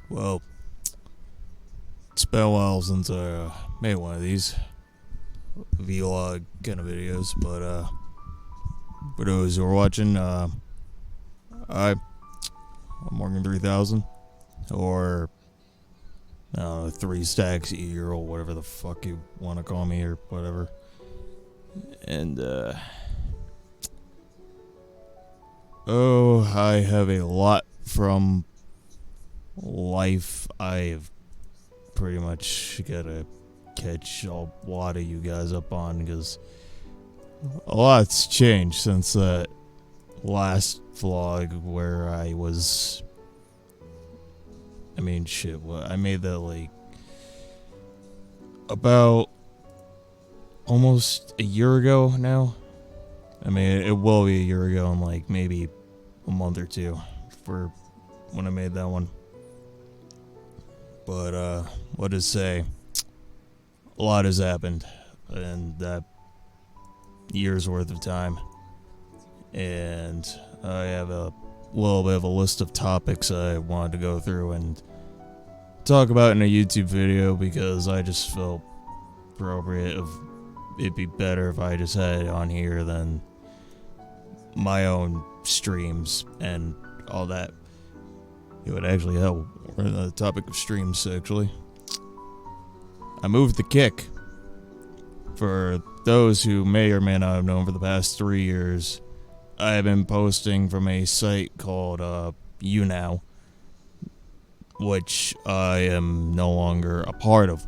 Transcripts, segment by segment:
Well, it's been a while since I made one of these vlog kind of videos, but for those who are watching, I'm Morgan 3000, or 3 stacks a year, or whatever the fuck you want to call me, or whatever. And I have a lot from life I've pretty much gotta catch a lot of you guys up on, because a lot's changed since that last vlog where I made that like about almost a year ago now. I mean, it will be a year ago in like maybe a month or two for when I made that one. But what to say, a lot has happened in that year's worth of time, and I have a little bit of a list of topics I wanted to go through and talk about in a YouTube video, because I just felt appropriate of it'd be better if I just had it on here than my own streams and all that. It would actually help. We're on the topic of streams, actually. I moved the kick. For those who may or may not have known, for the past 3 years, I have been posting from a site called Younow, which I am no longer a part of.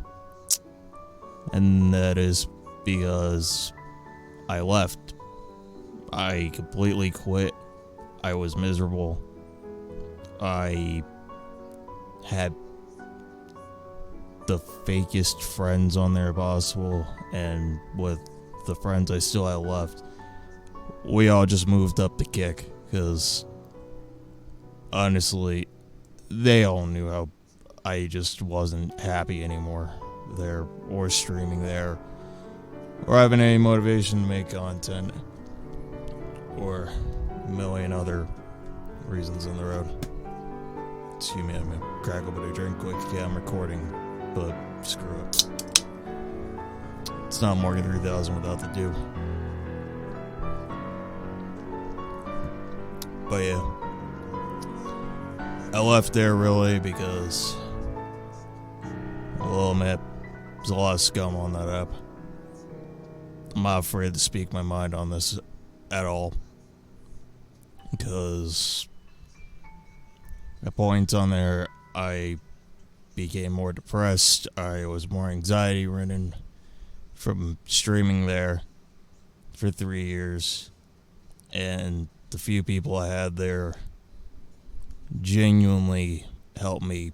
And that is because I left. I completely quit. I was miserable. I had the fakest friends on there possible, and with the friends I still had left, we all just moved up the kick, because honestly, they all knew how I just wasn't happy anymore there, or streaming there, or having any motivation to make content, or a million other reasons on the road. Excuse me, I'm gonna crack open a drink quick. Yeah, I'm recording, but screw it. It's not Morgan 3000 without the do. But yeah, I left there really because, well, man, there's a lot of scum on that app. I'm not afraid to speak my mind on this at all, because at points on there, I became more depressed. I was more anxiety ridden from streaming there for 3 years, and the few people I had there genuinely helped me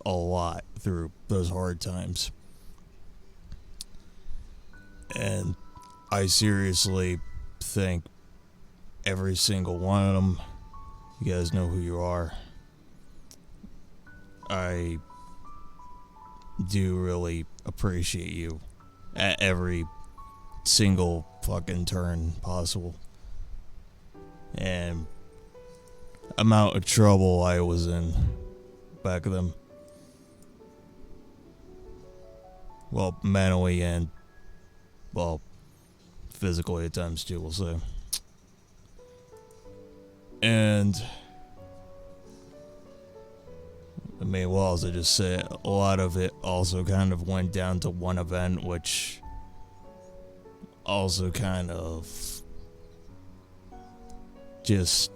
a lot through those hard times. And I seriously think every single one of them, you guys know who you are. I do really appreciate you at every single fucking turn possible. And amount of trouble I was in back then. Well, mentally and, well, physically at times too, we'll say. And I mean, well, as I just said, a lot of it also kind of went down to one event, which also kind of just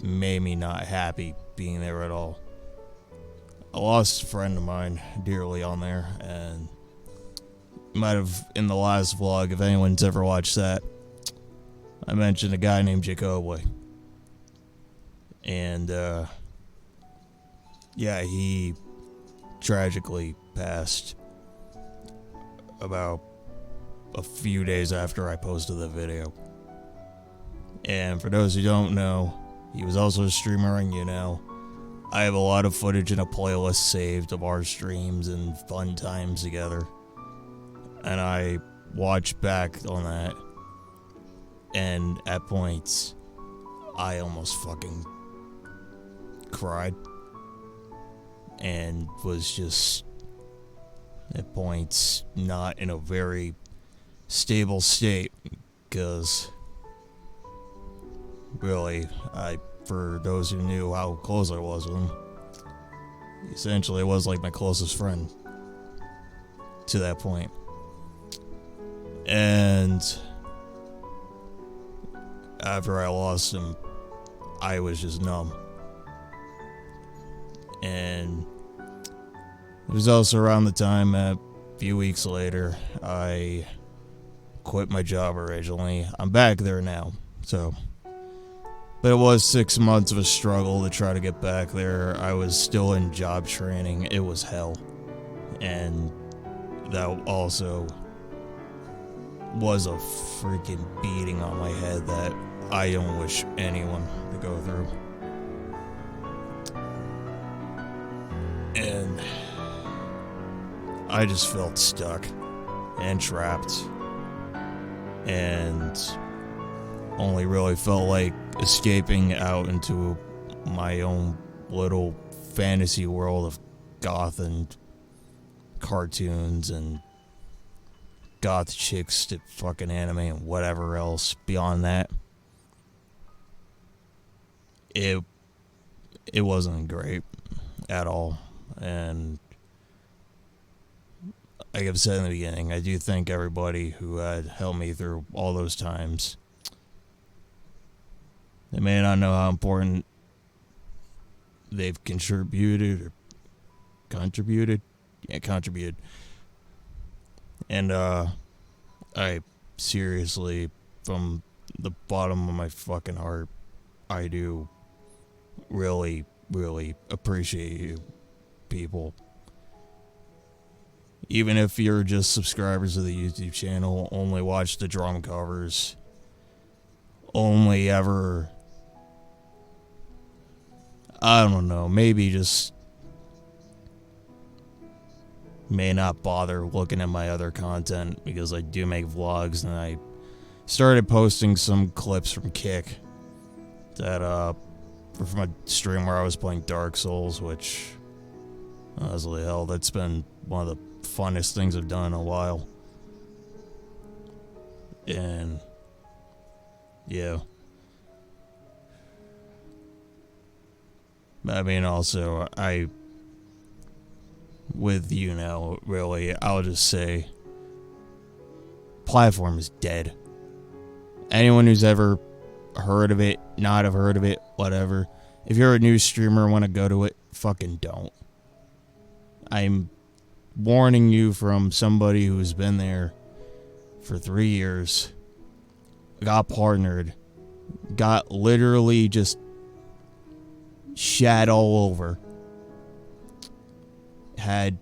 made me not happy being there at all. I lost a friend of mine dearly on there, and might have, in the last vlog, if anyone's ever watched that, I mentioned a guy named Jacob. And, yeah, he tragically passed about a few days after I posted the video. And for those who don't know, he was also a streamer on Younow. I have a lot of footage in a playlist saved of our streams and fun times together. And I watched back on that, and at points, I almost fucking cried and was just at points not in a very stable state, because really, for those who knew how close I was with him, he essentially was like my closest friend to that point. And after I lost him, I was just numb. And it was also around the time, a few weeks later, I quit my job originally. I'm back there now, so. But it was 6 months of a struggle to try to get back there. I was still in job training. It was hell. And that also was a freaking beating on my head that I don't wish anyone to go through. And I just felt stuck and trapped, and only really felt like escaping out into my own little fantasy world of goth and cartoons and goth chicks to fucking anime and whatever else beyond that. It wasn't great at all. And like I've said in the beginning, I do thank everybody who had helped me through all those times. They may not know how important they've contributed. Yeah, contributed. And I seriously, from the bottom of my fucking heart, I do really, really appreciate you people. Even if you're just subscribers of the YouTube channel, only watch the drum covers, only ever, I don't know, maybe just may not bother looking at my other content, because I do make vlogs, and I started posting some clips from Kick that from a stream where I was playing Dark Souls, which, honestly, hell, that's been one of the funnest things I've done in a while. And yeah, I mean, also, with Younow, really, I'll just say, platform is dead. Anyone who's ever heard of it, not have heard of it, whatever, if you're a new streamer and want to go to it, fucking don't. I'm warning you from somebody who's been there for 3 years, got partnered, got literally just shat all over, had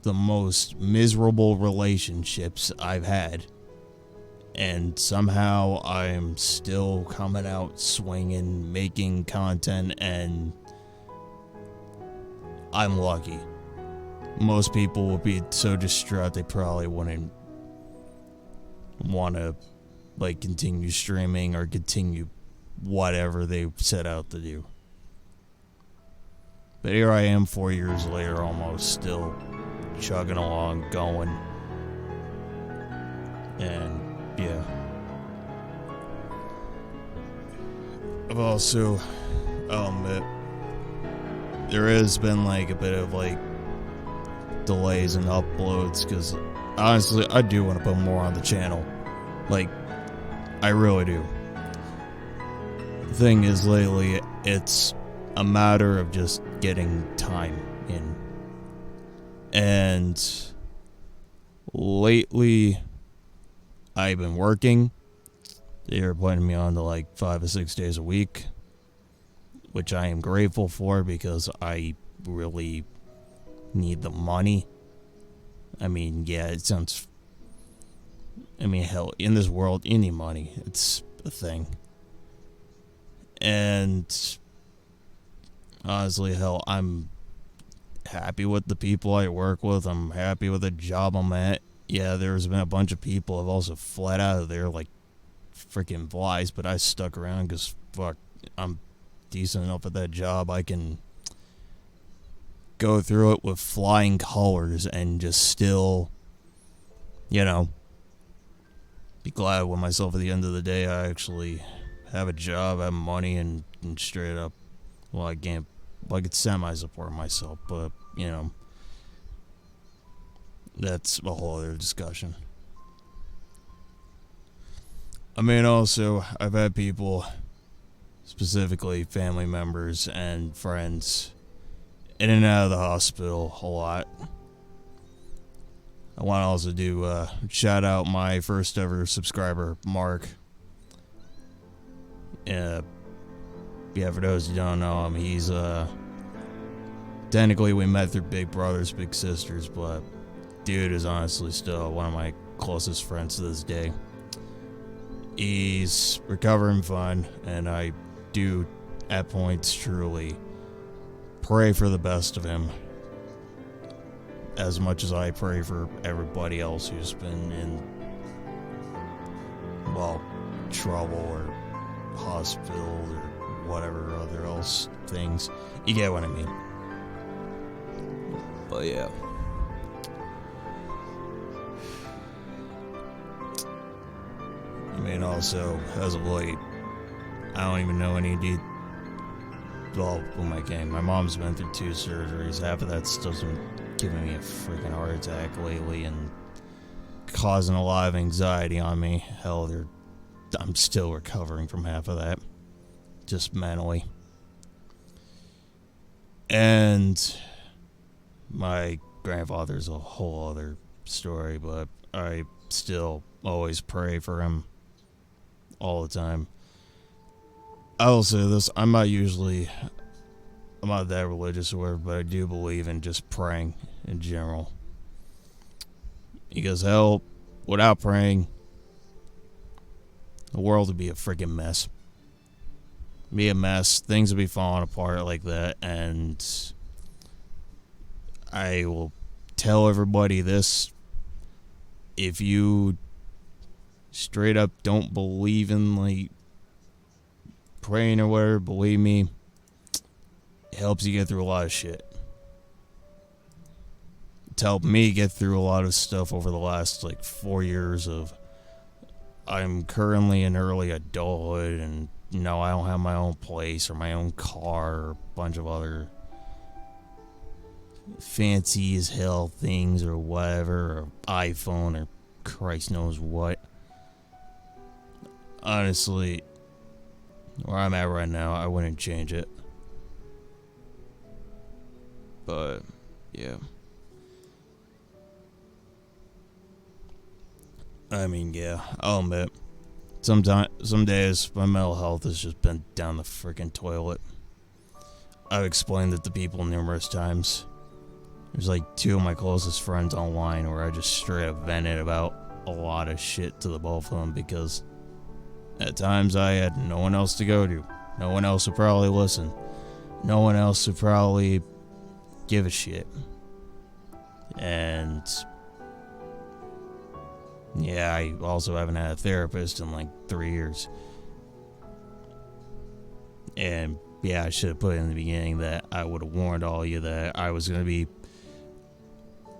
the most miserable relationships I've had, and somehow I'm still coming out swinging, making content, and I'm lucky. Most people would be so distraught they probably wouldn't want to, like, continue streaming or continue whatever they set out to do. But here I am 4 years later, almost, still chugging along, going. And yeah, I've also, I'll admit, there has been like a bit of like delays in uploads, because honestly, I do want to put more on the channel. Like, I really do. The thing is, lately, it's a matter of just getting time in. And lately, I've been working. They're putting me on to like 5 or 6 days a week, which I am grateful for, because I really need the money. I mean, yeah, it sounds, I mean, hell, in this world, you need money. It's a thing. And honestly, hell, I'm happy with the people I work with. I'm happy with the job I'm at. Yeah, there's been a bunch of people have also fled out of there like freaking flies, but I stuck around because, fuck, I'm decent enough at that job, I can go through it with flying colors and just still, you know, be glad with myself at the end of the day. I actually have a job, have money, and straight up, well, I could semi-support myself, but, you know, that's a whole other discussion. I mean, also, I've had people, specifically family members and friends, in and out of the hospital a lot. I want to also do shout out my first ever subscriber, Mark. Yeah, for those who don't know him, he's technically we met through Big Brothers, Big Sisters, but dude is honestly still one of my closest friends to this day. He's recovering fine, and I do, at points, truly pray for the best of him, as much as I pray for everybody else who's been in, well, trouble or hospital or whatever other else things. You get what I mean. But yeah. I mean, also, as of late, I don't even know any well, my mom's been through 2 surgeries. Half of that stuff's been giving me a freaking heart attack lately and causing a lot of anxiety on me. Hell, I'm still recovering from half of that, just mentally. And my grandfather's a whole other story, but I still always pray for him all the time. I will say this, I'm not that religious or whatever, but I do believe in just praying in general. Because hell, without praying, the world would be a freaking mess. Be a mess, things would be falling apart like that, and I will tell everybody this: if you straight up don't believe in, like, praying or whatever, believe me, it helps you get through a lot of shit. It's helped me get through a lot of stuff over the last, 4 years of, I'm currently in early adulthood, and, I don't have my own place or my own car or a bunch of other fancy as hell things or whatever, or iPhone or Christ knows what. Honestly, where I'm at right now, I wouldn't change it. But, yeah. I mean, yeah, I'll admit, some days my mental health has just been down the freaking toilet. I've explained it to people numerous times. There's 2 of my closest friends online where I just straight up vented about a lot of shit to the both of them, because at times I had no one else to go to. No one else would probably listen. No one else would probably give a shit. And yeah, I also haven't had a therapist in 3 years. And yeah, I should have put in the beginning that I would have warned all of you that I was going to be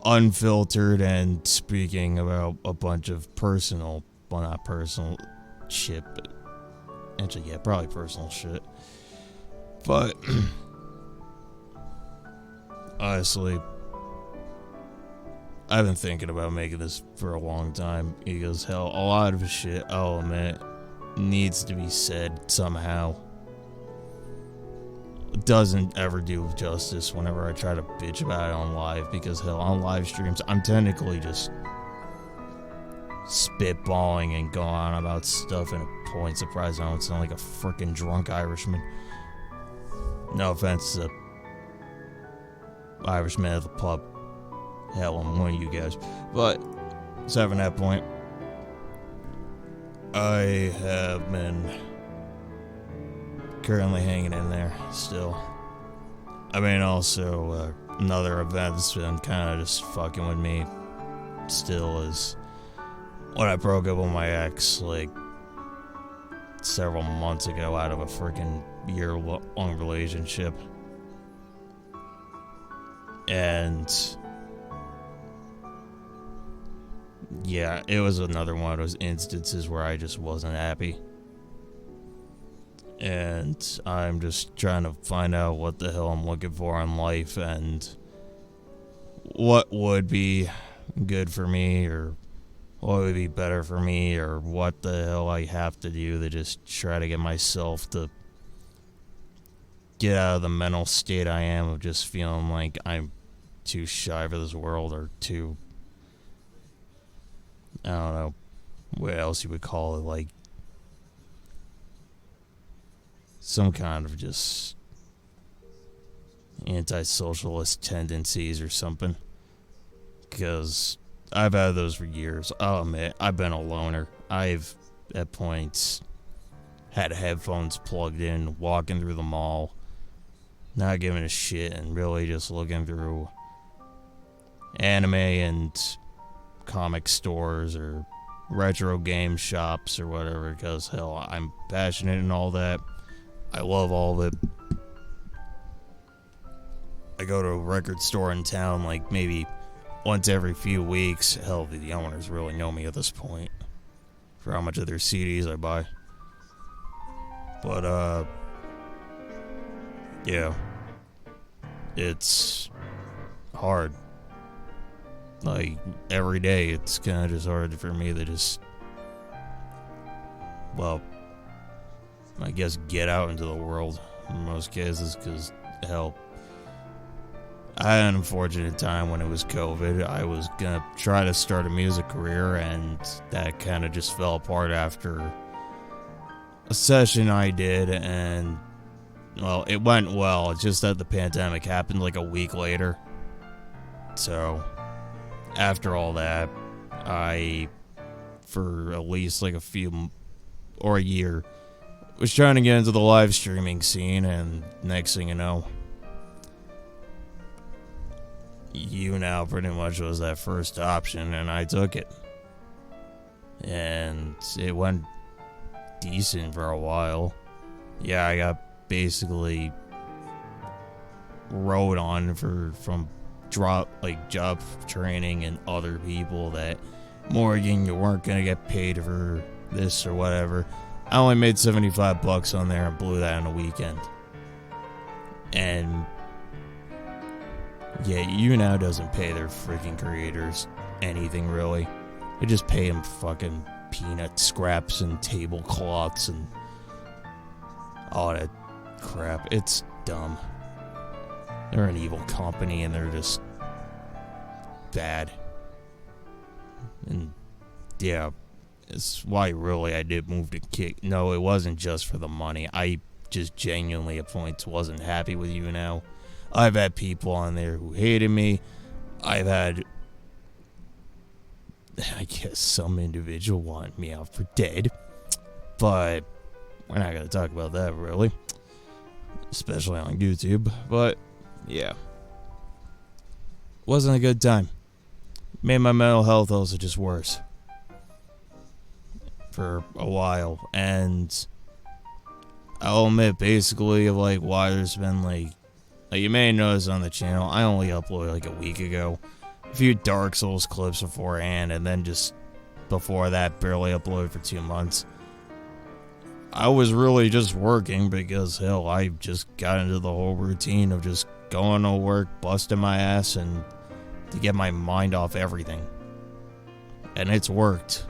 unfiltered and speaking about a bunch of personal, well, not personal shit, but actually, yeah, probably personal shit. But honestly, I've been thinking about making this for a long time, because hell, a lot of shit, I'll admit, needs to be said somehow. It doesn't ever do justice whenever I try to bitch about it on live, because hell, on live streams, I'm technically just spitballing and going on about stuff in a point. Surprised I don't sound like a freaking drunk Irishman. No offense to Irishmen at the pub. Hell, I'm one of you guys. But, aside from that point, I have been currently hanging in there still. I mean, also, another event that's been kind of just fucking with me still is when I broke up with my ex, several months ago out of a freaking year-long relationship. And yeah, it was another one of those instances where I just wasn't happy. And I'm just trying to find out what the hell I'm looking for in life and what would be good for me, or what would be better for me, or what the hell I have to do to just try to get myself to get out of the mental state I am of just feeling like I'm too shy for this world, or too, I don't know what else you would call it, like some kind of just anti-socialist tendencies or something. Because I've had those for years. I'll admit, I've been a loner. I've, at points, had headphones plugged in, walking through the mall, not giving a shit, and really just looking through anime and comic stores or retro game shops or whatever, because hell, I'm passionate and all that. I love all of it. I go to a record store in town like maybe once every few weeks. Hell, the owners really know me at this point for how much of their CDs I buy. But yeah, it's hard. Like, every day it's kind of just hard for me to just, well, I guess get out into the world in most cases, because hell, I had an unfortunate time when it was COVID. I was gonna try to start a music career, and that kind of just fell apart after a session I did, and well, it went well. It's just that the pandemic happened like a week later. So after all that, I, for at least like a year, was trying to get into the live streaming scene, and next thing you know, Younow pretty much was that first option, and I took it. And it went decent for a while. Yeah, I got basically rode on from job training and other people that, Morgan, you weren't gonna get paid for this or whatever. I only made $75 on there and blew that in a weekend. And yeah, Younow doesn't pay their freaking creators anything really. They just pay them fucking peanut scraps and tablecloths and all that crap. It's dumb. They're an evil company and they're just bad. And yeah, it's why really I did move to Kick. No, it wasn't just for the money. I just genuinely at points wasn't happy with Younow. I've had people on there who hated me. I've had, I guess, some individual want me out for dead. But we're not going to talk about that, really. Especially on YouTube. But, yeah. Wasn't a good time. Made my mental health also just worse. For a while. And I'll admit, basically, of like why there's been like you may notice on the channel, I only uploaded like a week ago. A few Dark Souls clips beforehand, and then just before that, barely uploaded for 2 months. I was really just working because, hell, I just got into the whole routine of just going to work, busting my ass, and to get my mind off everything. And it's worked.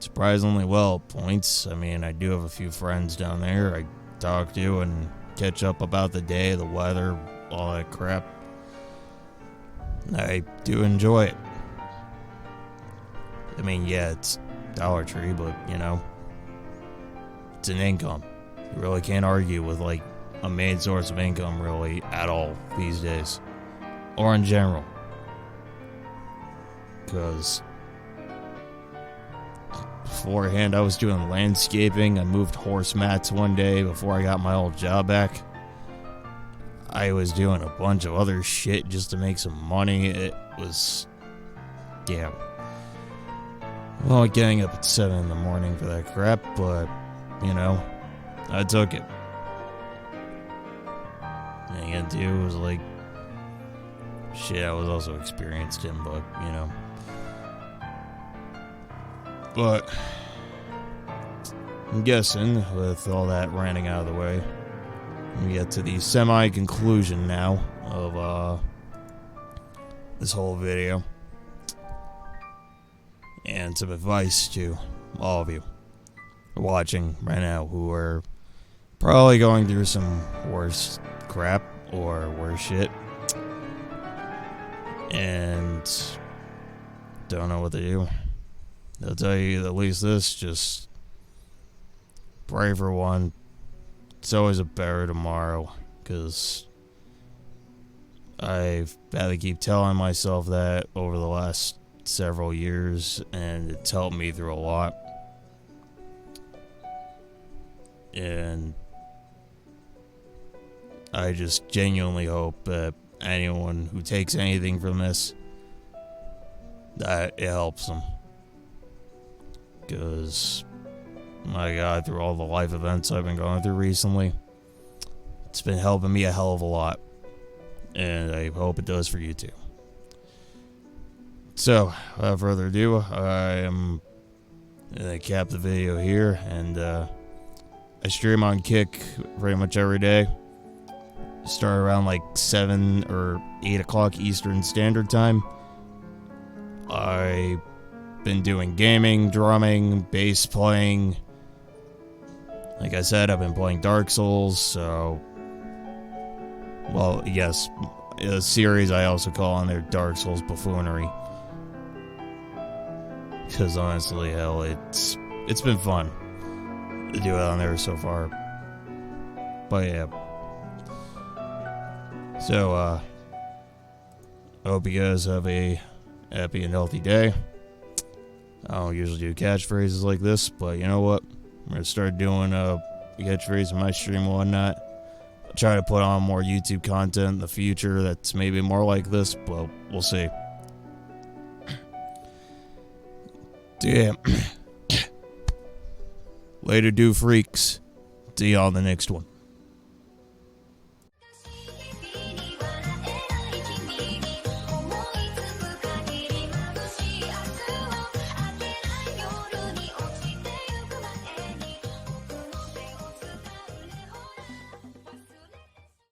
Surprisingly well at points. I mean, I do have a few friends down there I talk to and catch up about the day, the weather, all that crap. I do enjoy it. I mean, yeah, it's Dollar Tree, but, you know, it's an income. You really can't argue with, like, a main source of income, really, at all these days. Or in general. Because beforehand, I was doing landscaping. I moved horse mats one day before I got my old job back. I was doing a bunch of other shit just to make some money. It was, yeah. Well, getting up at 7 in the morning for that crap, but you know, I took it. And again, too, it was like, shit, I was also experienced him, but, you know. But I'm guessing, with all that ranting out of the way, we get to the semi-conclusion now of this whole video. And some advice to all of you watching right now who are probably going through some worse crap or worse shit and don't know what to do. They'll tell you at least this, just pray for one. It's always a better tomorrow, because I've had to keep telling myself that over the last several years, and it's helped me through a lot. And I just genuinely hope that anyone who takes anything from this, that it helps them. Because, my God, through all the life events I've been going through recently, it's been helping me a hell of a lot. And I hope it does for you too. So, without further ado, I am going to cap the video here. And I stream on Kick pretty much every day. Start around like 7 or 8 o'clock Eastern Standard Time. I've been doing gaming, drumming, bass playing. Like I said, I've been playing Dark Souls, so... Well, yes, a series I also call on there Dark Souls Buffoonery. Because honestly, hell, it's been fun to do it on there so far. But yeah. So, I hope you guys have a happy and healthy day. I don't usually do catchphrases like this, but you know what? I'm going to start doing catchphrases in my stream and whatnot. I'll try to put on more YouTube content in the future that's maybe more like this, but we'll see. Damn. Later, do freaks. See y'all in the next one.